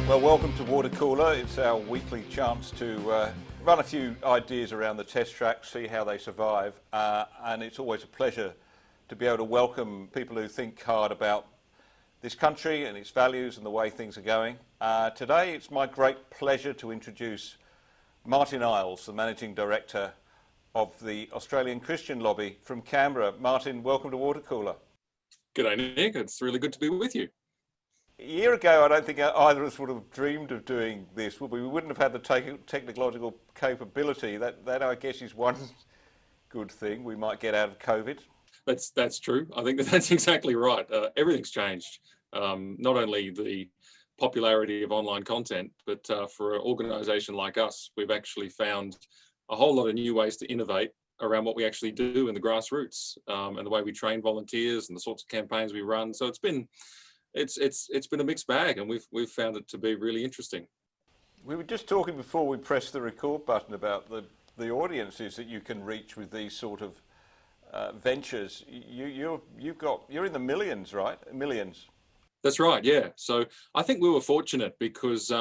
Well, welcome to Water Cooler. It's our weekly chance to run a few ideas around the test track, see how they survive, and it's always a pleasure to be able to welcome people who think hard about this country and its values and the way things are going. Today, it's my great pleasure to introduce Martyn Iles, the Managing Director of the Australian Christian Lobby from Canberra. Martyn, welcome to Water Cooler. G'day, Nick. It's really good to be with you. A year ago, I don't think either of us would have dreamed of doing this, would we? We wouldn't have had the technological capability. That I guess is one good thing we might get out of COVID. That's true. I think that's exactly right. Everything's changed. Not only the popularity of online content, but for an organisation like us, we've actually found a whole lot of new ways to innovate around what we actually do in the grassroots, and the way we train volunteers and the sorts of campaigns we run. So it's been a mixed bag, and we've found it to be really interesting. We were just talking before we pressed the record button about the audiences that you can reach with these sort of ventures. You're in the millions, right? Millions. That's right, yeah. So I think we were fortunate because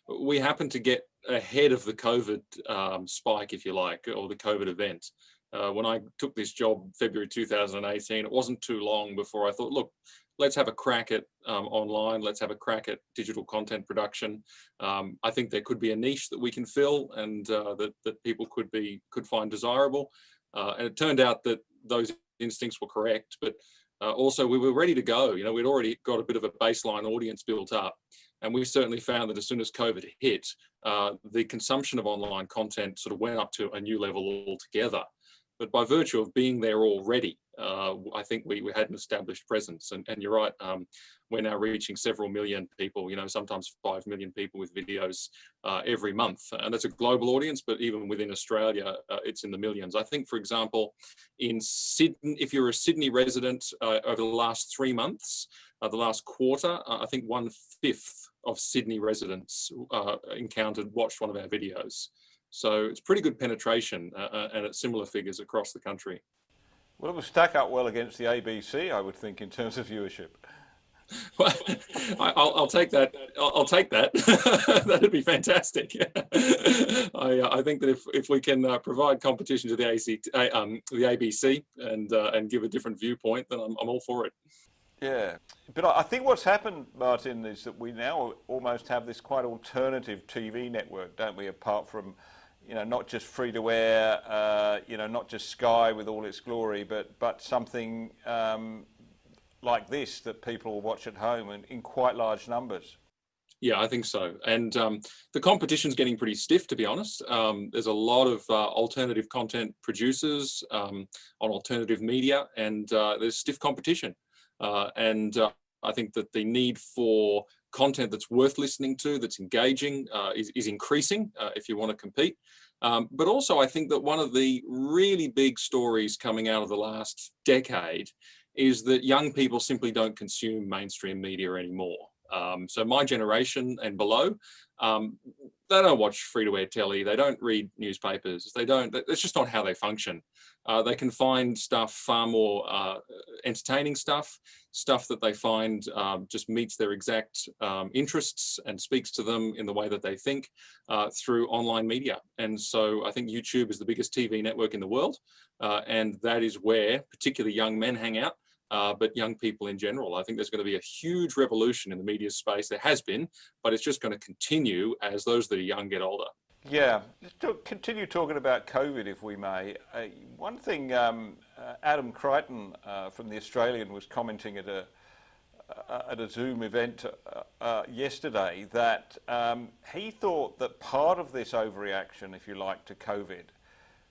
we happened to get ahead of the COVID spike, if you like, or the COVID event. When I took this job February 2018, it wasn't too long before I thought, look, let's have a crack at online. Let's have a crack at digital content production. I think there could be a niche that we can fill, and that people could find desirable. And it turned out that those instincts were correct, but also we were ready to go. You know, we'd already got a bit of a baseline audience built up, and we certainly found that as soon as COVID hit, the consumption of online content sort of went up to a new level altogether. But by virtue of being there already, I think we had an established presence. And you're right, we're now reaching several million people, you know, sometimes 5 million people with videos every month. And that's a global audience, but even within Australia, it's in the millions. I think, for example, in Sydney, if you're a Sydney resident over the last 3 months, the last quarter, I think 1/5 of Sydney residents watched one of our videos. So it's pretty good penetration, and at similar figures across the country. Well, it was stack up well against the ABC, I would think, in terms of viewership. Well, I'll take that. I'll take that. That'd be fantastic. I think that if we can provide competition to the ABC and give a different viewpoint, then I'm all for it. Yeah, but I think what's happened, Martyn, is that we now almost have this quite alternative TV network, don't we? Apart from, you know, not just free to air, you know, not just Sky with all its glory, but something like this that people will watch at home and in quite large numbers. Yeah, I think so. And the competition's getting pretty stiff, to be honest. There's a lot of alternative content producers on alternative media, and there's stiff competition. I think that the need for content that's worth listening to, that's engaging, is increasing if you want to compete. But also, I think that one of the really big stories coming out of the last decade is that young people simply don't consume mainstream media anymore. So my generation and below, they don't watch free-to-air telly. They don't read newspapers. That's just not how they function. They can find stuff far more entertaining stuff that they find just meets their exact interests and speaks to them in the way that they think through online media. And so I think YouTube is the biggest TV network in the world. And that is where particularly young men hang out. But young people in general. I think there's going to be a huge revolution in the media space. There has been, but it's just going to continue as those that are young get older. Yeah, let's continue talking about COVID, if we may. One thing, Adam Crichton from The Australian was commenting at a Zoom event yesterday that he thought that part of this overreaction, if you like, to COVID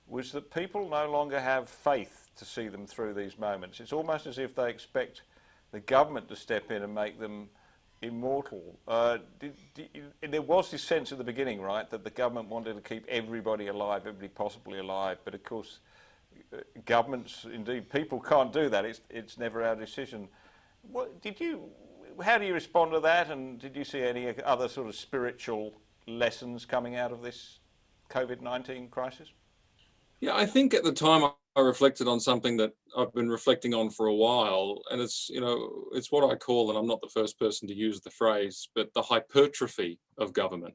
was that people no longer have faith to see them through these moments. It's almost as if they expect the government to step in and make them immortal. There was this sense at the beginning, right, that the government wanted to keep everybody alive, everybody possibly alive, but of course governments, indeed people, can't do that. It's never our decision. How do you respond to that, and did you see any other sort of spiritual lessons coming out of this COVID-19 crisis? Yeah, I think at the time I reflected on something that I've been reflecting on for a while, and it's, it's what I call, and I'm not the first person to use the phrase, but the hypertrophy of government,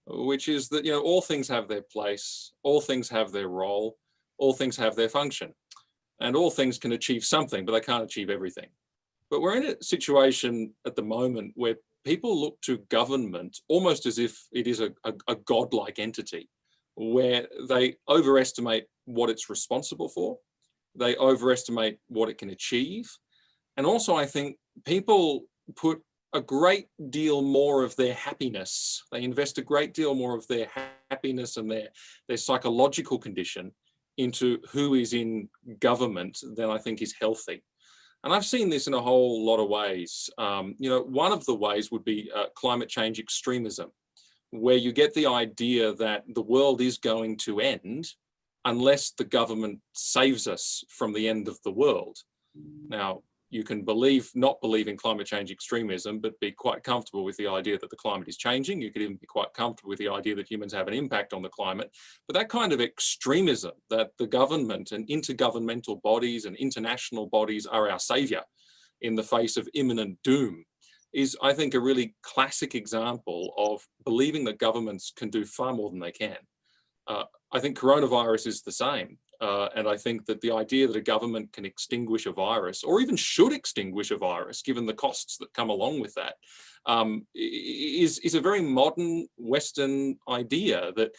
which is that, all things have their place, all things have their role, all things have their function, and all things can achieve something, but they can't achieve everything. But we're in a situation at the moment where people look to government almost as if it is a godlike entity, where they overestimate what it's responsible for, they overestimate what it can achieve. And also, I think people put a great deal more of their happiness, they invest a great deal more of their happiness and their psychological condition into who is in government than I think is healthy. And I've seen this in a whole lot of ways. One of the ways would be climate change extremism, where you get the idea that the world is going to end unless the government saves us from the end of the world. Now, you can not believe in climate change extremism, but be quite comfortable with the idea that the climate is changing. You could even be quite comfortable with the idea that humans have an impact on the climate. But that kind of extremism, that the government and intergovernmental bodies and international bodies are our savior in the face of imminent doom, is, I think, a really classic example of believing that governments can do far more than they can. I think coronavirus is the same. And I think that the idea that a government can extinguish a virus, or even should extinguish a virus, given the costs that come along with that, is a very modern Western idea that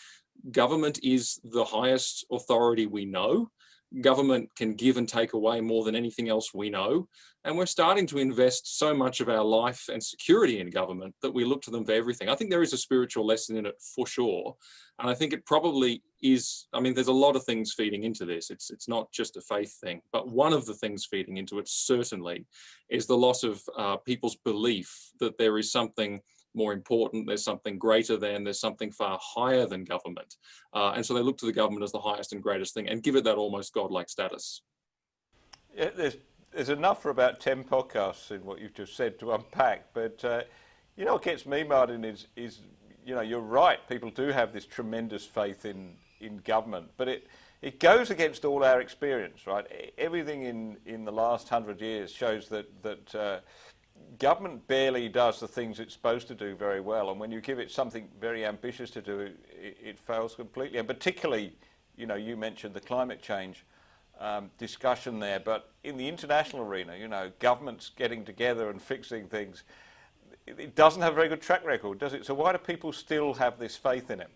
government is the highest authority we know. Government can give and take away more than anything else we know. And we're starting to invest so much of our life and security in government that we look to them for everything. I think there is a spiritual lesson in it for sure. And I think it probably is, there's a lot of things feeding into this. It's not just a faith thing, but one of the things feeding into it certainly is the loss of people's belief that there is something more important, there's something greater than, there's something far higher than government. And so they look to the government as the highest and greatest thing and give it that almost godlike status. Yeah, there's enough for about 10 podcasts in what you've just said to unpack, but what gets me, Martyn, is you're right, people do have this tremendous faith in government, but it goes against all our experience, right? Everything in the last 100 years shows that government barely does the things it's supposed to do very well, and when you give it something very ambitious to do, it fails completely. And particularly, you mentioned the climate change discussion there, but in the international arena, governments getting together and fixing things, it doesn't have a very good track record, does it? So why do people still have this faith in it?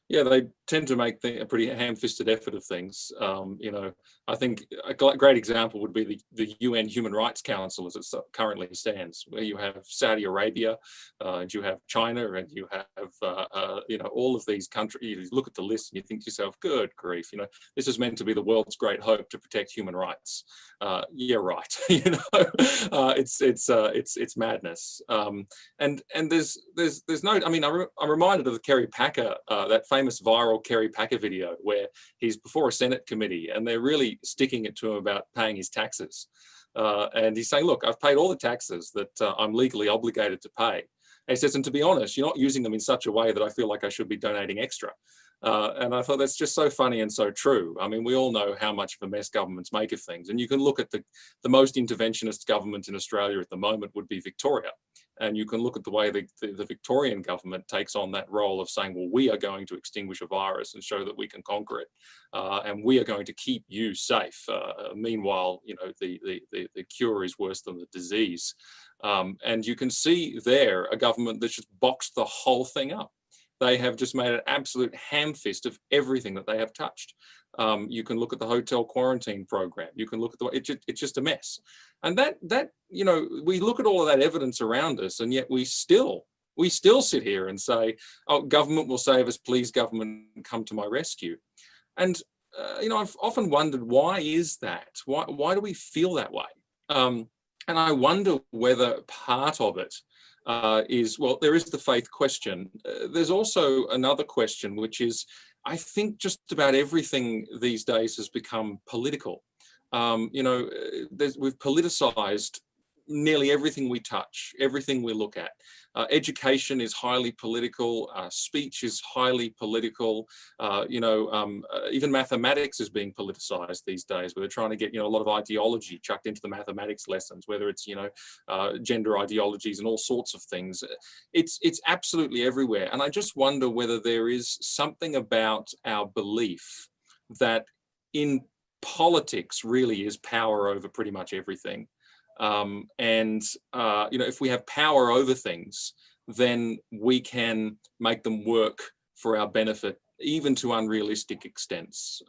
Yeah, they tend to make a pretty ham-fisted effort of things. I think a great example would be the UN Human Rights Council as it currently stands, where you have Saudi Arabia, and you have China, and you have all of these countries. You look at the list and you think to yourself, "Good grief! This is meant to be the world's great hope to protect human rights." Yeah, right. It's madness. And there's no. I'm reminded of the Kerry Packer, that famous viral Kerry Packer video where he's before a Senate committee and they're really sticking it to him about paying his taxes. And he's saying, "Look, I've paid all the taxes that I'm legally obligated to pay." And he says, "And to be honest, you're not using them in such a way that I feel like I should be donating extra." And I thought that's just so funny and so true. We all know how much of a mess governments make of things. And you can look at the most interventionist government in Australia at the moment would be Victoria. And you can look at the way the Victorian government takes on that role of saying, well, we are going to extinguish a virus and show that we can conquer it. And we are going to keep you safe. Meanwhile, the cure is worse than the disease. And you can see there a government that's just boxed the whole thing up. They have just made an absolute ham-fist of everything that they have touched. You can look at the hotel quarantine program. You can look at it's just a mess. And that we look at all of that evidence around us, and yet we still sit here and say, "Oh, government will save us. Please, government, come to my rescue." And I've often wondered, why is that? Why do we feel that way? And I wonder whether part of it is, well, there is the faith question. There's also another question, which is, I think just about everything these days has become political. We've politicized nearly everything we touch, everything we look at. Education is highly political. Speech is highly political. Even mathematics is being politicized these days, where they're trying to get, a lot of ideology chucked into the mathematics lessons, whether it's, gender ideologies and all sorts of things. It's absolutely everywhere. And I just wonder whether there is something about our belief that in politics really is power over pretty much everything. If we have power over things, then we can make them work for our benefit, even to unrealistic extents.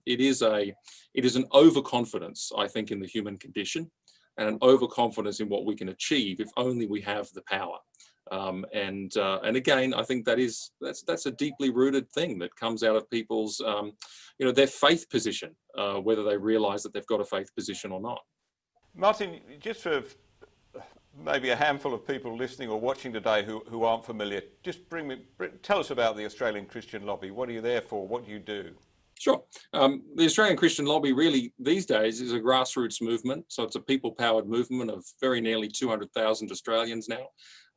It is an overconfidence, I think, in the human condition, and an overconfidence in what we can achieve if only we have the power. And again, I think that's a deeply rooted thing that comes out of people's, their faith position, whether they realize that they've got a faith position or not. Martyn, just for maybe a handful of people listening or watching today who aren't familiar, just tell us about the Australian Christian Lobby. What are you there for? What do you do? Sure. The Australian Christian Lobby really these days is a grassroots movement. So it's a people-powered movement of very nearly 200,000 Australians now.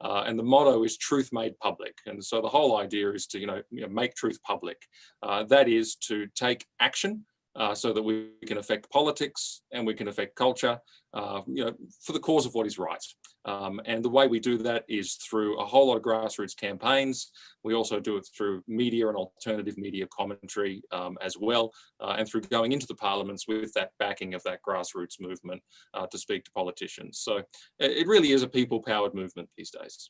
And the motto is truth made public. And so the whole idea is to, make truth public. That is to take action so that we can affect politics and we can affect culture, for the cause of what is right. And the way we do that is through a whole lot of grassroots campaigns. We also do it through media and alternative media commentary as well, and through going into the parliaments with that backing of that grassroots movement to speak to politicians. So it really is a people-powered movement these days.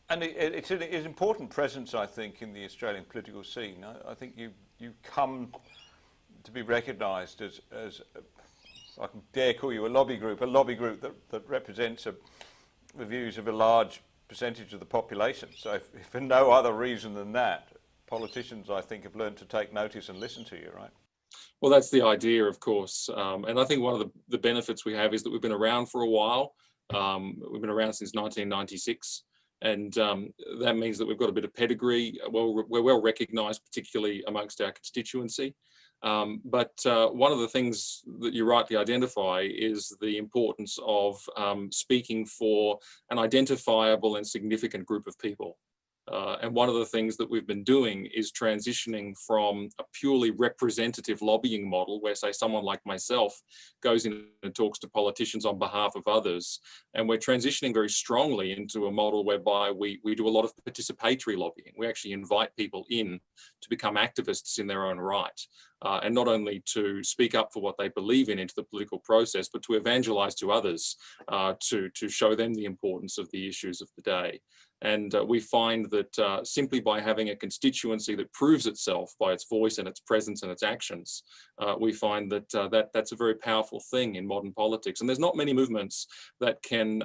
And it's an important presence, I think, in the Australian political scene. I think you come to be recognised as I can dare call you a lobby group that represents the views of a large percentage of the population. So if for no other reason than that, politicians, I think, have learned to take notice and listen to you, right? Well, that's the idea, of course. And I think one of the benefits we have is that we've been around for a while. We've been around since 1996. And that means that we've got a bit of pedigree. We're well recognised, particularly amongst our constituency. But one of the things that you rightly identify is the importance of speaking for an identifiable and significant group of people. And one of the things that we've been doing is transitioning from a purely representative lobbying model where, say, someone like myself goes in and talks to politicians on behalf of others. And we're transitioning very strongly into a model whereby we do a lot of participatory lobbying. We actually invite people in to become activists in their own right. And not only to speak up for what they believe in into the political process, but to evangelize to others, to show them the importance of the issues of the day. And we find that simply by having a constituency that proves itself by its voice and its presence and its actions, we find that that's a very powerful thing in modern politics. And there's not many movements that can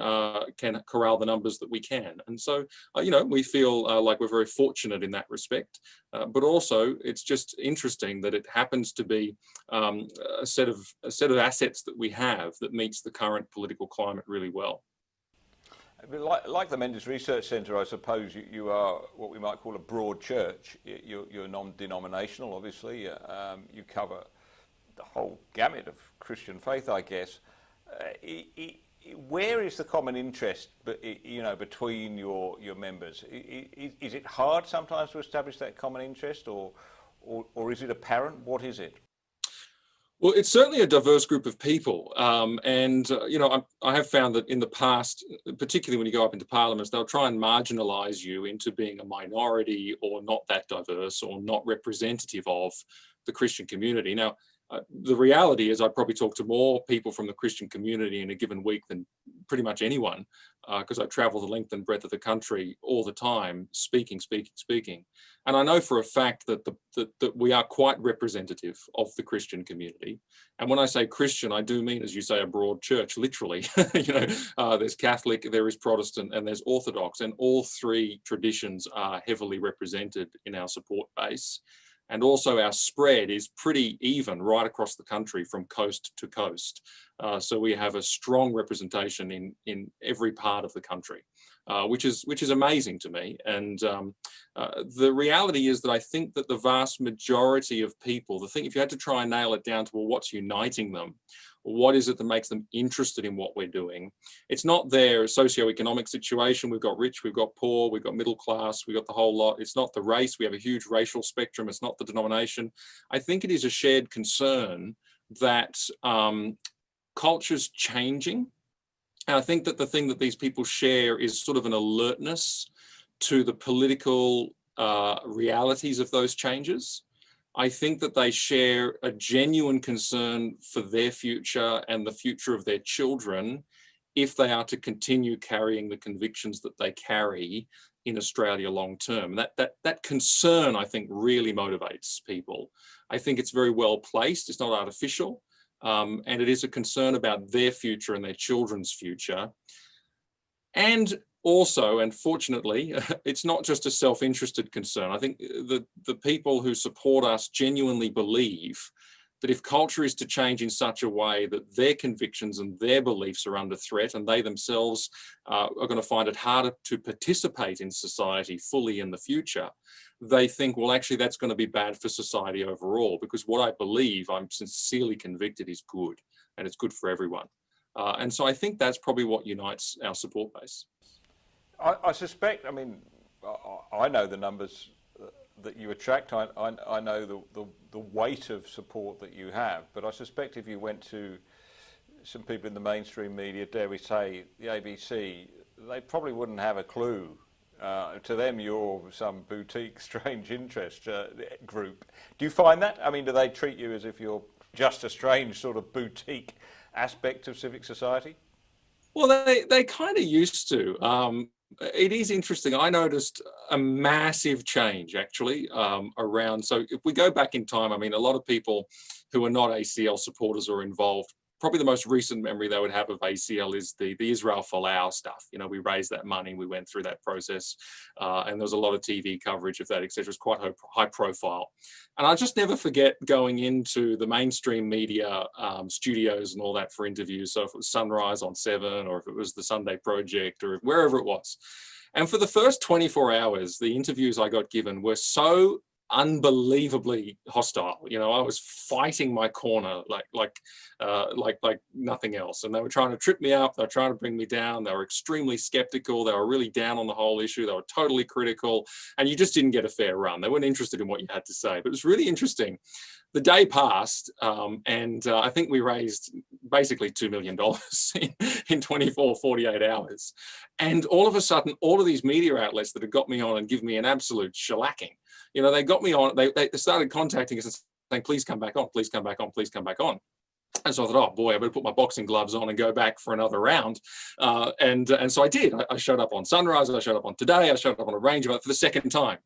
corral the numbers that we can. And so, we feel like we're very fortunate in that respect. But also, it's just interesting that it happens to be a set of assets that we have that meets the current political climate really well. Like the Mendes Research Centre, I suppose you are what we might call a broad church. You're non-denominational, obviously. You cover the whole gamut of Christian faith, I guess. Where is the common interest, between your members? Is it hard sometimes to establish that common interest, or is it apparent? What is it? Well, it's certainly a diverse group of people. I have found that in the past, particularly when you go up into parliaments, they'll try and marginalise you into being a minority or not that diverse or not representative of the Christian community. Now, the reality is I probably talk to more people from the Christian community in a given week than pretty much anyone, because I travel the length and breadth of the country all the time, speaking. And I know for a fact that we are quite representative of the Christian community. And when I say Christian, I do mean, as you say, a broad church, literally. There's Catholic, there is Protestant, and there's Orthodox, and all three traditions are heavily represented in our support base. And also our spread is pretty even right across the country from coast to coast. So we have a strong representation in every part of the country, which is amazing to me. And the reality is that I think that the vast majority of people, if you had to try and nail it down to, well, what's uniting them? What is it that makes them interested in what we're doing? It's not their socioeconomic situation. We've got rich, we've got poor, we've got middle class, we've got the whole lot. It's not the race. We have a huge racial spectrum. It's not the denomination. I think it is a shared concern that culture's changing. And I think that the thing that these people share is sort of an alertness to the political realities of those changes. I think that they share a genuine concern for their future and the future of their children if they are to continue carrying the convictions that they carry in Australia long term. That concern, I think, really motivates people. I think it's very well placed. It's not artificial. And it is a concern about their future and their children's future. And also, and fortunately, it's not just a self-interested concern. I think the people who support us genuinely believe that if culture is to change in such a way that their convictions and their beliefs are under threat and they themselves are going to find it harder to participate in society fully in the future, they think, well, actually, that's going to be bad for society overall, because what I believe, I'm sincerely convicted, is good, and it's good for everyone. And so I think that's probably what unites our support base. I suspect, I mean, I know the numbers that you attract. I know the weight of support that you have, but I suspect if you went to some people in the mainstream media, dare we say the ABC, they probably wouldn't have a clue. To them, you're some boutique strange interest group. Do you find that? I mean, do they treat you as if you're just a strange sort of boutique aspect of civic society? Well, they kind of used to. It is interesting. I noticed a massive change actually around. So if we go back in time, I mean, a lot of people who are not ACL supporters or involved, probably the most recent memory they would have of ACL is the Israel Folau stuff. You know, we raised that money, we went through that process, and there was a lot of TV coverage of that, etc. It's quite high profile. And I just never forget going into the mainstream media studios and all that for interviews. So if it was Sunrise on 7, or if it was the Sunday Project, or wherever it was. And for the first 24 hours, the interviews I got given were so unbelievably hostile. You know, I was fighting my corner like nothing else, and they were trying to trip me up. They were trying to bring me down. They were extremely skeptical. They were really down on the whole issue. They were totally critical, and you just didn't get a fair run. They weren't interested in what you had to say. But it was really interesting. The day passed, and I think we raised basically $2 million in 24, 48 hours. And all of a sudden, all of these media outlets that had got me on and given me an absolute shellacking, you know, they got me on, they started contacting us and saying, please come back on, please come back on, please come back on. And so I thought, oh boy, I better put my boxing gloves on and go back for another round. And so I did. I showed up on Sunrise, I showed up on Today, I showed up on a range of it for the second time.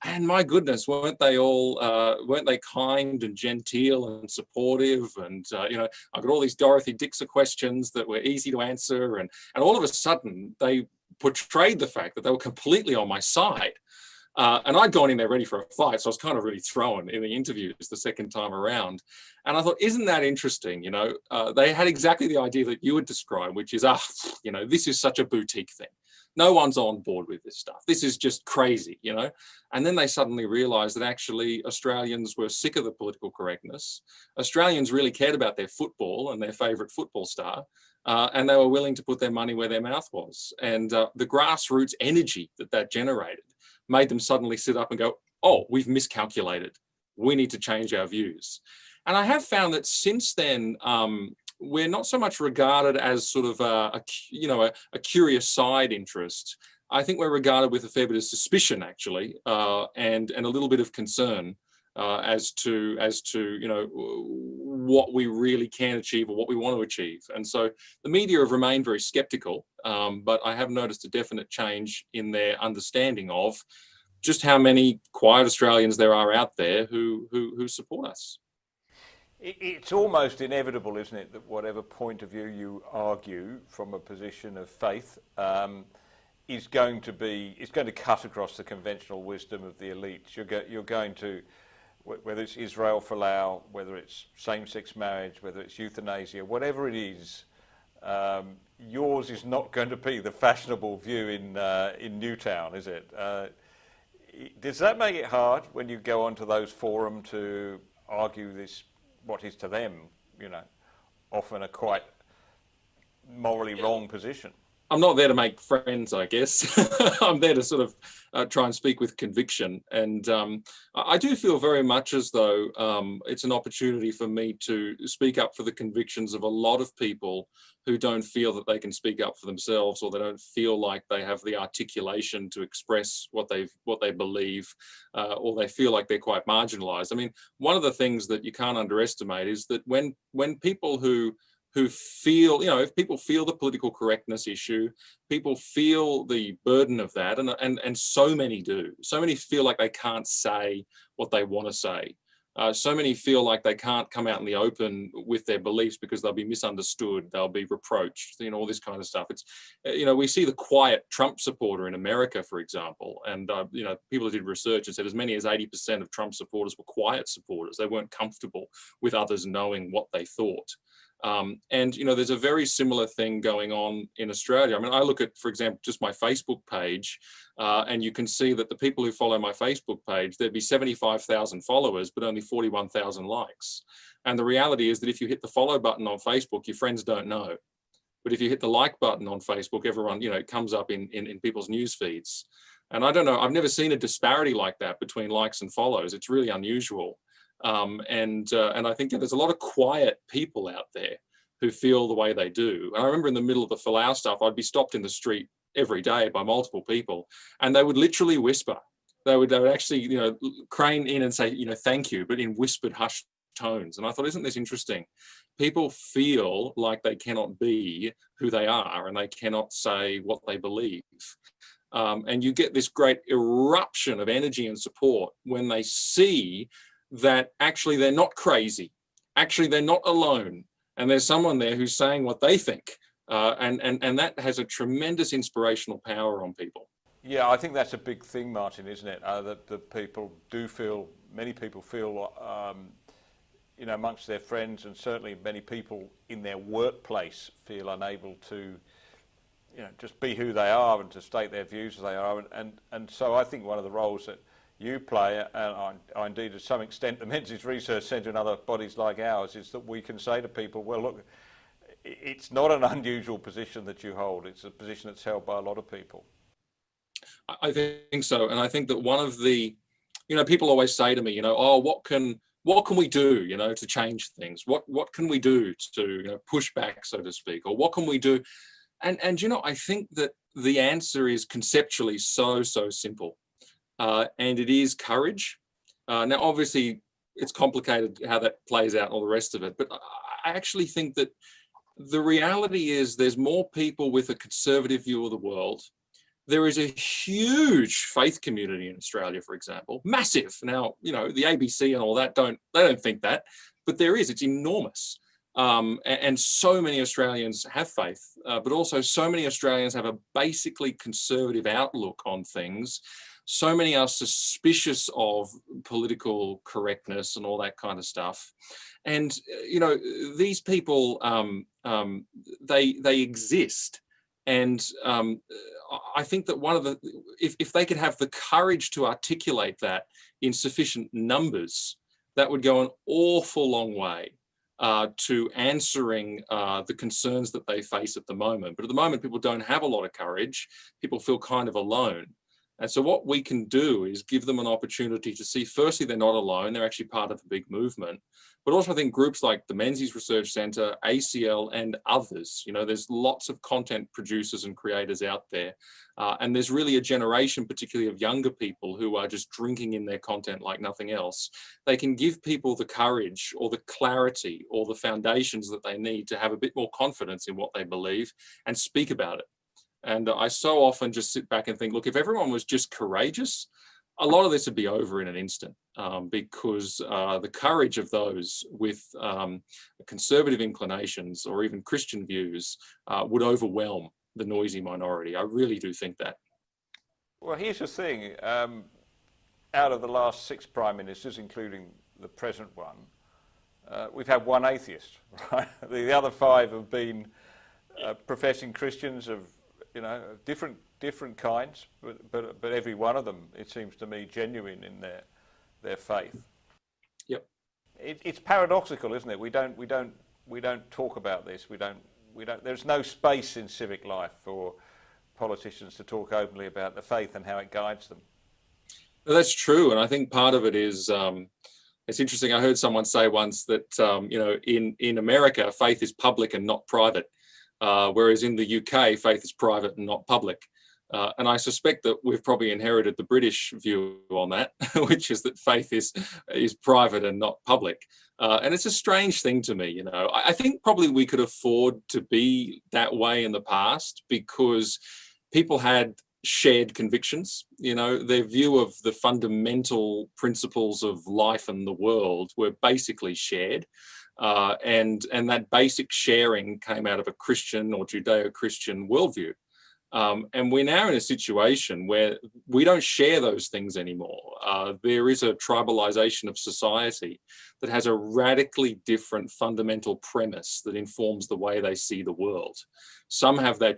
And my goodness, weren't they kind and genteel and supportive? And, you know, I got all these Dorothy Dixer questions that were easy to answer. And all of a sudden, they portrayed the fact that they were completely on my side. And I'd gone in there ready for a fight, so I was kind of really thrown in the interviews the second time around. And I thought, isn't that interesting? You know, they had exactly the idea that you would describe, which is, you know, this is such a boutique thing. No one's on board with this stuff. This is just crazy, you know? And then they suddenly realized that actually Australians were sick of the political correctness. Australians really cared about their football and their favorite football star. And they were willing to put their money where their mouth was. And the grassroots energy that generated made them suddenly sit up and go, oh, we've miscalculated. We need to change our views. And I have found that since then, we're not so much regarded as sort of a curious side interest. I think we're regarded with a fair bit of suspicion, actually, and a little bit of concern as to you know, what we really can achieve or what we want to achieve. And so the media have remained very skeptical, but I have noticed a definite change in their understanding of just how many quiet Australians there are out there who support us. It's almost inevitable, isn't it, that whatever point of view you argue from a position of faith is going to cut across the conventional wisdom of the elites. You're going to, whether it's Israel Folau, whether it's same-sex marriage, whether it's euthanasia, whatever it is, yours is not going to be the fashionable view in Newtown, is it? Does that make it hard when you go onto those forums to argue this, what is to them, you know, often a quite morally wrong position. I'm not there to make friends, I guess. I'm there to sort of try and speak with conviction. And I do feel very much as though it's an opportunity for me to speak up for the convictions of a lot of people who don't feel that they can speak up for themselves, or they don't feel like they have the articulation to express what they believe, or they feel like they're quite marginalized. I mean, one of the things that you can't underestimate is that when people who feel, if people feel the political correctness issue, people feel the burden of that, and so many do. So many feel like they can't say what they want to say. So many feel like they can't come out in the open with their beliefs because they'll be misunderstood, they'll be reproached, all this kind of stuff. It's, we see the quiet Trump supporter in America, for example, and, people did research and said as many as 80% of Trump supporters were quiet supporters. They weren't comfortable with others knowing what they thought. And there's a very similar thing going on in Australia. I mean, I look at, for example, just my Facebook page, and you can see that the people who follow my Facebook page, there'd be 75,000 followers, but only 41,000 likes. And the reality is that if you hit the follow button on Facebook, your friends don't know. But if you hit the like button on Facebook, everyone, it comes up in people's news feeds. And I don't know, I've never seen a disparity like that between likes and follows. It's really unusual. And I think there's a lot of quiet people out there who feel the way they do. And I remember in the middle of the Falau stuff, I'd be stopped in the street every day by multiple people, and they would literally whisper. They would actually, crane in and say, thank you, but in whispered, hushed tones. And I thought, isn't this interesting? People feel like they cannot be who they are, and they cannot say what they believe. And you get this great eruption of energy and support when they see that actually they're not crazy, actually they're not alone, and there's someone there who's saying what they think, and that has a tremendous inspirational power on people. Yeah, I think that's a big thing, Martyn, isn't it? That many people feel, amongst their friends, and certainly many people in their workplace feel unable to, just be who they are and to state their views as they are, and so I think one of the roles that you play, and indeed to some extent the Menzies Research Centre and other bodies like ours, is that we can say to people, well, look, it's not an unusual position that you hold. It's a position that's held by a lot of people. I think so. And I think that one of the, people always say to me, what can we do, to change things? What can we do to, push back, so to speak? Or what can we do? And I think that the answer is conceptually so simple. And it is courage. Now, obviously, it's complicated how that plays out and all the rest of it. But I actually think that the reality is there's more people with a conservative view of the world. There is a huge faith community in Australia, for example, massive. Now, the ABC and all that they don't think that, but there is. It's enormous. And so many Australians have faith, but also so many Australians have a basically conservative outlook on things. So many are suspicious of political correctness and all that kind of stuff. And, these people, they exist. And I think that if they could have the courage to articulate that in sufficient numbers, that would go an awful long way to answering the concerns that they face at the moment. But at the moment, people don't have a lot of courage. People feel kind of alone. And so what we can do is give them an opportunity to see, firstly, they're not alone. They're actually part of a big movement. But also I think groups like the Menzies Research Centre, ACL, and others, there's lots of content producers and creators out there. And there's really a generation, particularly of younger people, who are just drinking in their content like nothing else. They can give people the courage or the clarity or the foundations that they need to have a bit more confidence in what they believe and speak about it. And I so often just sit back and think, look, if everyone was just courageous, a lot of this would be over in an instant, because the courage of those with conservative inclinations or even Christian views would overwhelm the noisy minority. I really do think that. Well, here's the thing. Out of the last 6 prime ministers, including the present one, we've had one atheist, right? The other 5 have been professing Christians of different kinds, but every one of them, it seems to me, genuine in their faith. Yep. It's paradoxical, isn't it? We don't talk about this. There's no space in civic life for politicians to talk openly about the faith and how it guides them. Well, that's true, and I think part of it is it's interesting. I heard someone say once that in America, faith is public and not private, whereas in the UK, faith is private and not public. And I suspect that we've probably inherited the British view on that, which is that faith is private and not public. And it's a strange thing to me. I think probably we could afford to be that way in the past because people had shared convictions. Their view of the fundamental principles of life and the world were basically shared. And that basic sharing came out of a Christian or Judeo-Christian worldview. And we're now in a situation where we don't share those things anymore. There is a tribalization of society that has a radically different fundamental premise that informs the way they see the world. Some have that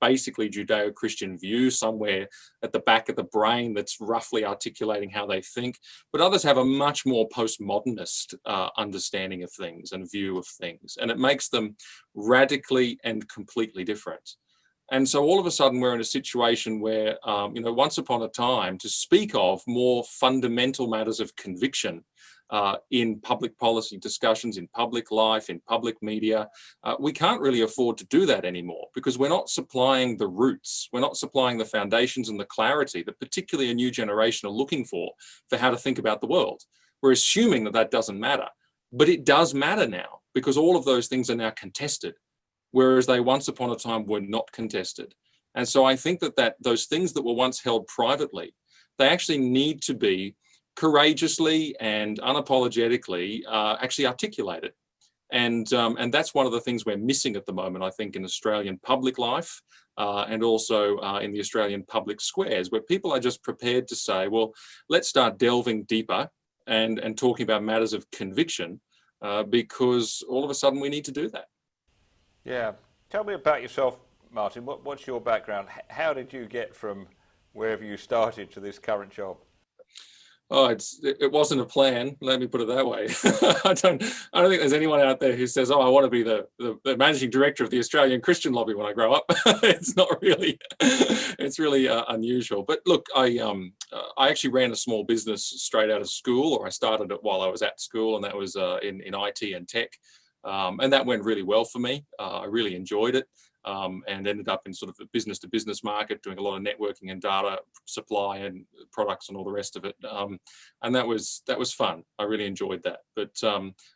basically Judeo-Christian view somewhere at the back of the brain that's roughly articulating how they think, but others have a much more postmodernist understanding of things and view of things, and it makes them radically and completely different. And so all of a sudden we're in a situation where, once upon a time, to speak of more fundamental matters of conviction in public policy discussions, in public life, in public media, we can't really afford to do that anymore because we're not supplying the roots, we're not supplying the foundations and the clarity that particularly a new generation are looking for how to think about the world. We're assuming that doesn't matter, but it does matter now because all of those things are now contested, whereas they once upon a time were not contested. And so I think that those things that were once held privately, they actually need to be courageously and unapologetically actually articulated. And that's one of the things we're missing at the moment, I think, in Australian public life and also in the Australian public squares, where people are just prepared to say, well, let's start delving deeper and talking about matters of conviction because all of a sudden we need to do that. Yeah. Tell me about yourself, Martyn. What's your background? How did you get from wherever you started to this current job? Oh, it wasn't a plan. Let me put it that way. I don't think there's anyone out there who says, "Oh, I want to be the managing director of the Australian Christian lobby when I grow up." It's not really. It's really unusual. But look, I actually ran a small business straight out of school, or I started it while I was at school, and that was in IT and tech. And that went really well for me. I really enjoyed it and ended up in sort of the business to business market, doing a lot of networking and data supply and products and all the rest of it. And that was fun. I really enjoyed that. But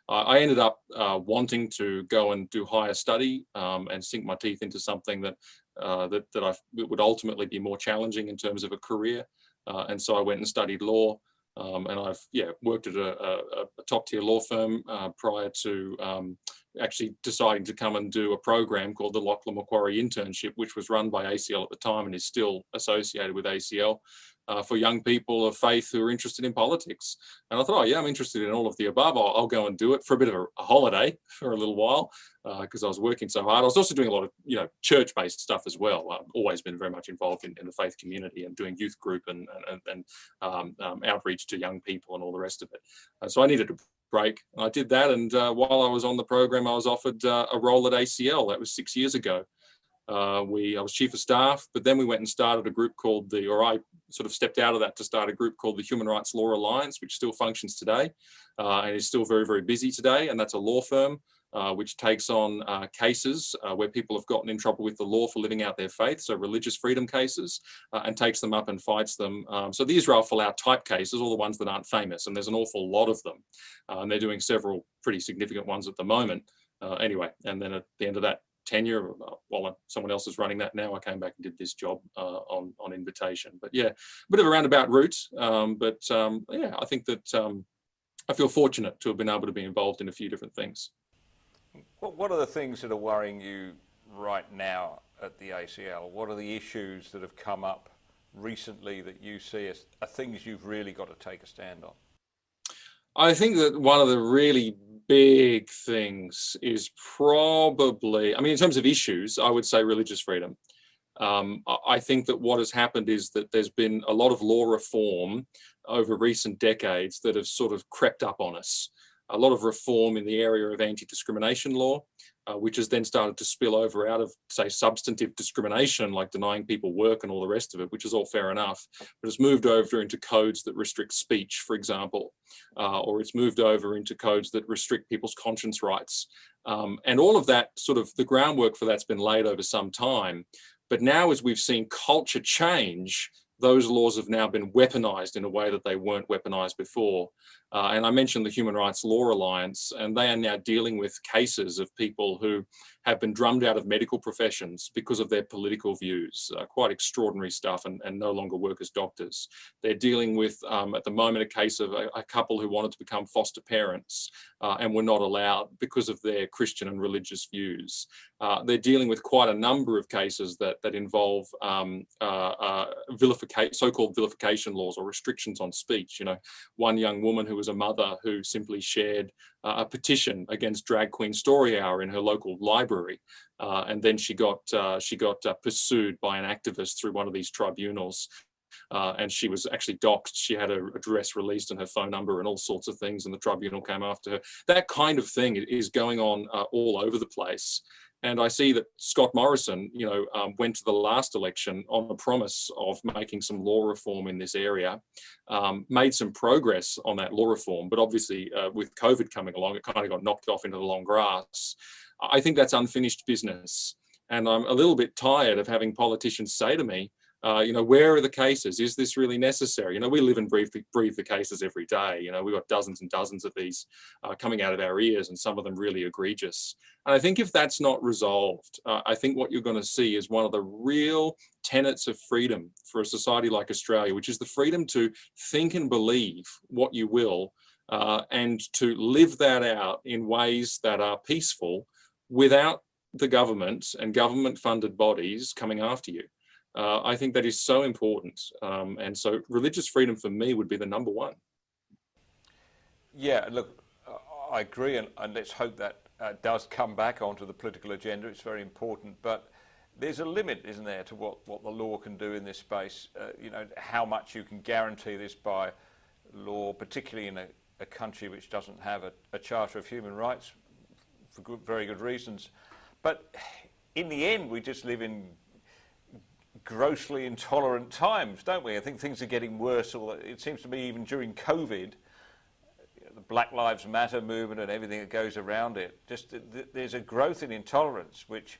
I ended up wanting to go and do higher study and sink my teeth into something that would ultimately be more challenging in terms of a career. And so I went and studied law. And I've worked at a top tier law firm prior to actually deciding to come and do a program called the Lachlan Macquarie Internship, which was run by ACL at the time and is still associated with ACL for young people of faith who are interested in politics. And I thought, I'm interested in all of the above. I'll go and do it for a bit of a holiday for a little while because I was working so hard. I was also doing a lot of church-based stuff as well. I've always been very much involved in the faith community and doing youth group and outreach to young people and all the rest of it. So I needed a break. And I did that, and while I was on the program, I was offered a role at ACL. That was 6 years ago. I was chief of staff, but then we went and started a group called I sort of stepped out of that to start a group called the Human Rights Law Alliance, which still functions today and is still very, very busy today. And that's a law firm which takes on cases where people have gotten in trouble with the law for living out their faith, so religious freedom cases, and takes them up and fights them. So the Israel Folau type cases, all the ones that aren't famous, and there's an awful lot of them. And they're doing several pretty significant ones at the moment. Anyway, and then at the end of that tenure, while someone else is running that now, I came back and did this job on invitation. But yeah, a bit of a roundabout route. I think that I feel fortunate to have been able to be involved in a few different things. What are the things that are worrying you right now at the ACL? What are the issues that have come up recently that you see as are things you've really got to take a stand on? I think that one of the really big things is probably, in terms of issues, I would say religious freedom. I think that what has happened is that there's been a lot of law reform over recent decades that have sort of crept up on us. a lot of reform in the area of anti-discrimination law, which has then started to spill over out of, say, substantive discrimination, like denying people work and all the rest of it, which is all fair enough. But it's moved over into codes that restrict speech, for example, or it's moved over into codes that restrict people's conscience rights. And all of that, sort of the groundwork for that's been laid over some time. But now, as we've seen culture change, those laws have now been weaponized in a way that they weren't weaponized before. And I mentioned the Human Rights Law Alliance, and they are now dealing with cases of people who have been drummed out of medical professions because of their political views, quite extraordinary stuff, and no longer work as doctors. They're dealing with, at the moment, a case of a couple who wanted to become foster parents and were not allowed because of their Christian and religious views. They're dealing with quite a number of cases that involve so-called vilification laws or restrictions on speech. You know, one young woman who was a mother who simply shared a petition against Drag Queen Story Hour in her local library, and then she got pursued by an activist through one of these tribunals. And she was actually doxxed. She had her address released and her phone number and all sorts of things, and the tribunal came after her. That kind of thing is going on all over the place. And I see that Scott Morrison, went to the last election on the promise of making some law reform in this area, made some progress on that law reform, but obviously with COVID coming along, it kind of got knocked off into the long grass. I think that's unfinished business. And I'm a little bit tired of having politicians say to me, where are the cases? Is this really necessary? We live and breathe the cases every day. We've got dozens and dozens of these coming out of our ears, and some of them really egregious. And I think if that's not resolved, I think what you're going to see is one of the real tenets of freedom for a society like Australia, which is the freedom to think and believe what you will, and to live that out in ways that are peaceful without the government and government-funded bodies coming after you. I think that is so important. And so religious freedom for me would be the number one. Yeah, look, I agree, and let's hope that does come back onto the political agenda. It's very important, but there's a limit, isn't there, to what the law can do in this space. How much you can guarantee this by law, particularly in a country which doesn't have a Charter of Human Rights for very good reasons. But in the end, we just live in grossly intolerant times, don't we? I think things are getting worse. It seems to me even during COVID, the Black Lives Matter movement and everything that goes around it, just there's a growth in intolerance, which,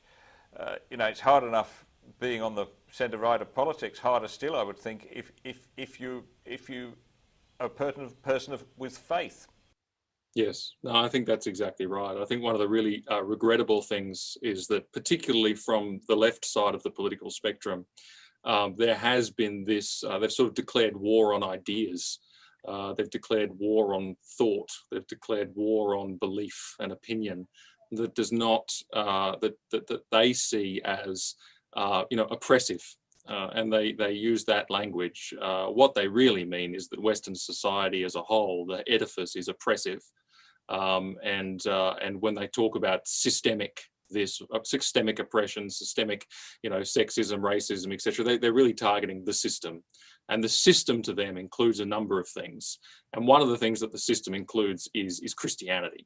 it's hard enough being on the centre right of politics, harder still, I would think, if you are a person with faith. Yes, no, I think that's exactly right. I think one of the really regrettable things is that, particularly from the left side of the political spectrum, there has been this, they've sort of declared war on ideas. They've declared war on thought. They've declared war on belief and opinion that does not, that they see as, oppressive. And they use that language. What they really mean is that Western society as a whole, the edifice, is oppressive. And when they talk about systemic oppression, systemic, sexism, racism, etc., they're really targeting the system. And the system to them includes a number of things. And one of the things that the system includes is Christianity,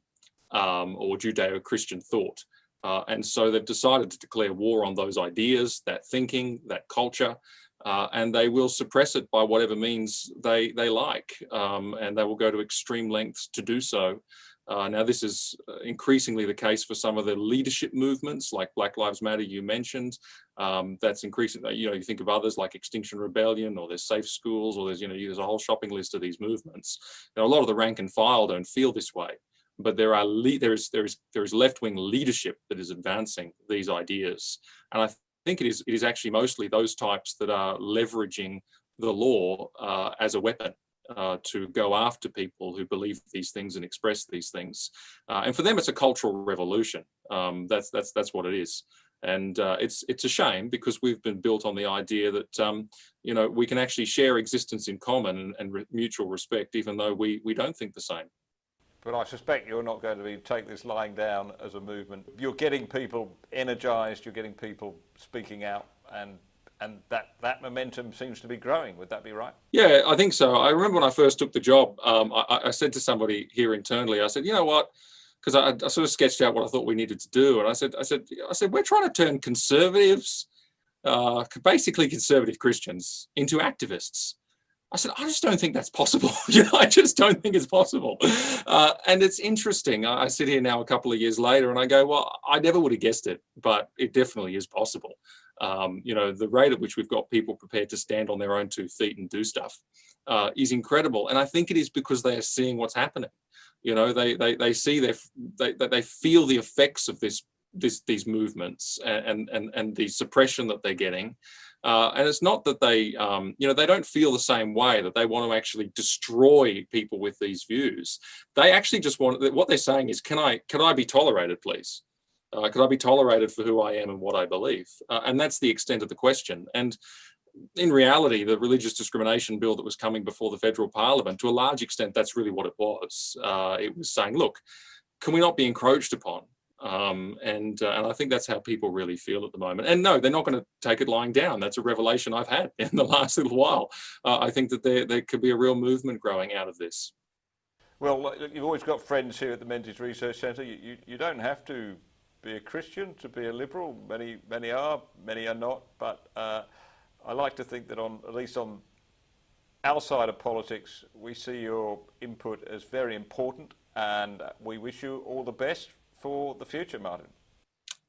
or Judeo-Christian thought. And so they've decided to declare war on those ideas, that thinking, that culture, and they will suppress it by whatever means they like. And they will go to extreme lengths to do so. Now, this is increasingly the case for some of the leadership movements, like Black Lives Matter, you mentioned. That's increasing. You think of others like Extinction Rebellion, or there's Safe Schools, or there's a whole shopping list of these movements. Now, a lot of the rank and file don't feel this way, but there is left-wing leadership that is advancing these ideas, and I think it is actually mostly those types that are leveraging the law as a weapon. To go after people who believe these things and express these things, and for them, it's a cultural revolution. That's what it is, and it's a shame, because we've been built on the idea that we can actually share existence in common and mutual respect, even though we don't think the same. But I suspect you're not going to take this lying down as a movement. You're getting people energised. You're getting people speaking out, and that momentum seems to be growing. Would that be right? Yeah, I think so. I remember when I first took the job, I said to somebody here internally, I said, you know what? Because I sort of sketched out what I thought we needed to do, and I said, we're trying to turn conservatives, basically conservative Christians, into activists. I said, I just don't think that's possible. I just don't think it's possible. And it's interesting. I sit here now a couple of years later and I go, well, I never would have guessed it, but it definitely is possible. The rate at which we've got people prepared to stand on their own 2 feet and do stuff is incredible. And I think it is because they are seeing what's happening. They see they feel the effects of these movements and the suppression that they're getting. And it's not that they don't feel the same way, that they want to actually destroy people with these views. They actually just want, what they're saying is, can I be tolerated, please? Could I be tolerated for who I am and what I believe? And that's the extent of the question. And in reality, the religious discrimination bill that was coming before the federal parliament, to a large extent, that's really what it was. It was saying, look, can we not be encroached upon? And I think that's how people really feel at the moment. And no, they're not going to take it lying down. That's a revelation I've had in the last little while. I think that there could be a real movement growing out of this. Well, you've always got friends here at the Menzies Research Centre. You don't have to be a Christian to be a liberal. Many are, many are not. But I like to think that at least on our side of politics, we see your input as very important, and we wish you all the best for the future, Martyn.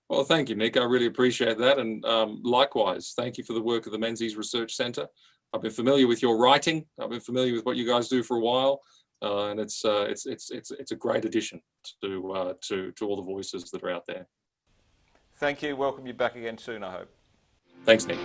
Well, thank you, Nick. I really appreciate that. And likewise, thank you for the work of the Menzies Research Centre. I've been familiar with your writing. I've been familiar with what you guys do for a while. And it's a great addition to all the voices that are out there. Thank you. Welcome you back again soon, I hope. Thanks, Nick.